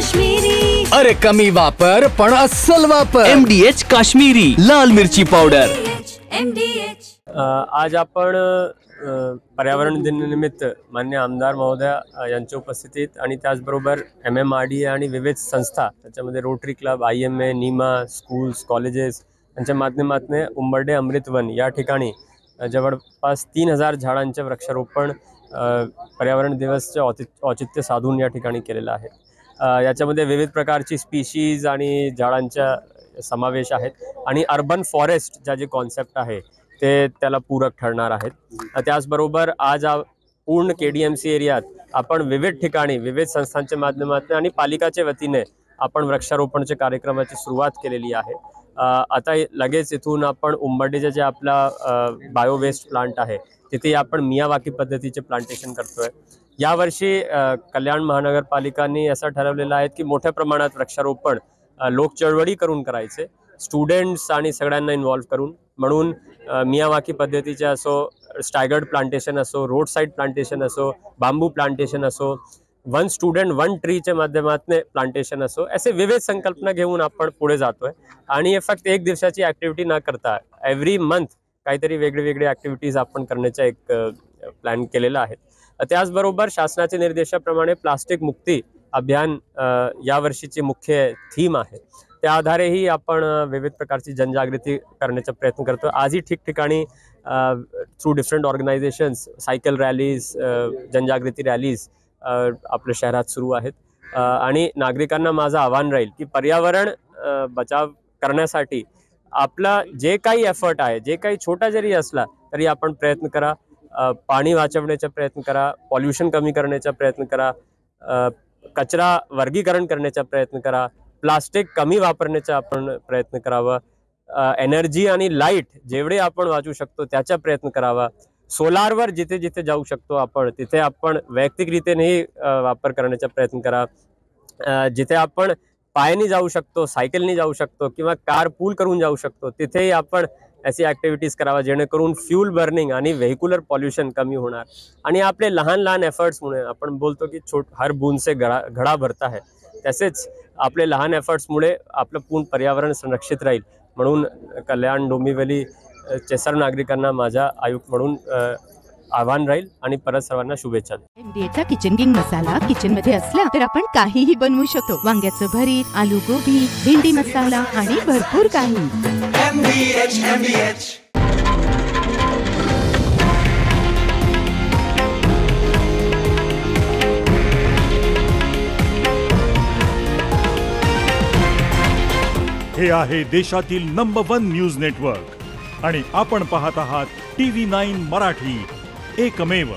काश्मीरी। अरे कमी वापर पण अस्सल वापर। MDH काश्मीरी लाल मिरची पावडर। MDH। आज आपण पर्यावरण दिनानिमित्त मान्य आमदार महोदय यांच्या उपस्थितीत आणि त्याचबरोबर MMRDA आणि विविध संस्था त्याच्यामध्ये rotary club, IMA, NIMA, schools, colleges यांच्या माध्यमातून उंबर्डे अमृतवन या ठिकाणी जवळपास 3000 झाडांचे वृक्षारोपण पर्यावरण दिवसचे औचित्य साधून या ठिकाणी केलेलं आहे। याच्यामध्ये विविध प्रकारची स्पीशीज आणि झाडांचा समावेश आहेत आणि अर्बन फॉरेस्ट जे कॉन्सेप्ट आहे ते त्याला पूरक ठरणार आहेत। त्याचबरोबर आज पूर्ण KDMC एरियात आपण विविध ठिकाणी विविध संस्थांच्या माध्यमातून आणि पालिकाच्या वतीने आपण वृक्षारोपणच्या कार्यक्रमाची सुरुवात केलेली आहे। आता लगेच इथून आपण उंबर्डीचे जे आपला बायोवेस्ट प्लांट आहे तिथे आपण मियावाकी पद्धतीचे प्लांटेशन करतोय। यावर्षी कल्याण महानगरपालिकांनी असं ठरवलेलं आहे की मोठ्या प्रमाणात वृक्षारोपण लोक चळवळी करून करायचे, स्टुडंट्स आणि सगळ्यांना इन्व्हॉल्व करून। म्हणून मियावाकी पद्धतीचे असो, स्टॅगर्ड प्लांटेशन असो, रोड साईड प्लांटेशन असो, बांबू प्लांटेशन असो, 1 स्टुडंट 1 ट्रीच्या माध्यमातून प्लांटेशन असो, असे विविध संकल्पना घेऊन आपण पुढे जातोय। आणि हे फक्त एक दिवसाची ॲक्टिव्हिटी न करता एव्हरी मंथ काहीतरी वेगळे ॲक्टिव्हिटीज आपण करण्याचा एक प्लॅन केलेला आहे। त्याचबरोबर शासनाच्या निर्देशाप्रमाणे प्लास्टिक मुक्ती अभियान यावर्षीची मुख्य थीम आहे। त्या आधारेही आपण विविध प्रकारची जनजागृती करण्याचा प्रयत्न करतो। आजही ठिकठिकाणी through different organisations cycle rallies, जनजागृती रॅलीज आपल्या शहरात सुरू आहेत। आणि नागरिकांना माझं आव्हान राहील की पर्यावरण बचाव करण्यासाठी आपला जे काही एफर्ट आहे, जे काही छोटा जरी असला तरी आपण प्रयत्न करा। पाणी वाचवण्याचा प्रयत्न करा, पॉल्युशन कमी करण्याचा प्रयत्न करा, कचरा वर्गीकरण करण्याचा प्रयत्न करा, प्लास्टिक कमी वापरण्याचा आपण प्रयत्न करावा, एनर्जी आणि लाईट जेवढे आपण वाचवू शकतो त्याचा प्रयत्न करावा। सोलारवर जिथे जिथे जाऊ शकतो आपण तिथे आपण वैयक्तिकरीत्यानेही वापर करण्याचा प्रयत्न करा। जिथे आपण पायाने जाऊ शकतो, सायकलने जाऊ शकतो किंवा कार पूल करून जाऊ शकतो तिथेही आपण अशी ॲक्टिव्हिटीज करावा जेणेकरून फ्यूल बर्निंग आणि व्हेहिक्युलर पॉल्युशन कमी होणार। आणि आपले लहान लहान एफर्ट्समुळे आपण बोलतो की हर बूंद से घड़ा भरता है, तसेच आपले लहान एफर्ट्समुळे आपलं पूर्ण पर्यावरण संरक्षित राहील। म्हणून कल्याण डोंबिवली चे सर्व नागरिकांना माझा आयुक्त म्हणून आव्हान राहील आणि परत सर्वांना शुभेच्छा। MDHचा किचन किंग मसाला किचन मध्ये असला तर आपण काहीही बनवू शकतो। वांग्याचं भरीत, आलू गोबी, भेंडी मसाला आणि भरपूर काही। MDH। हे आहे देशातील नंबर 1 न्यूज नेटवर्क आणि आपण पाहत आहात TV9 मराठी, एकमेव।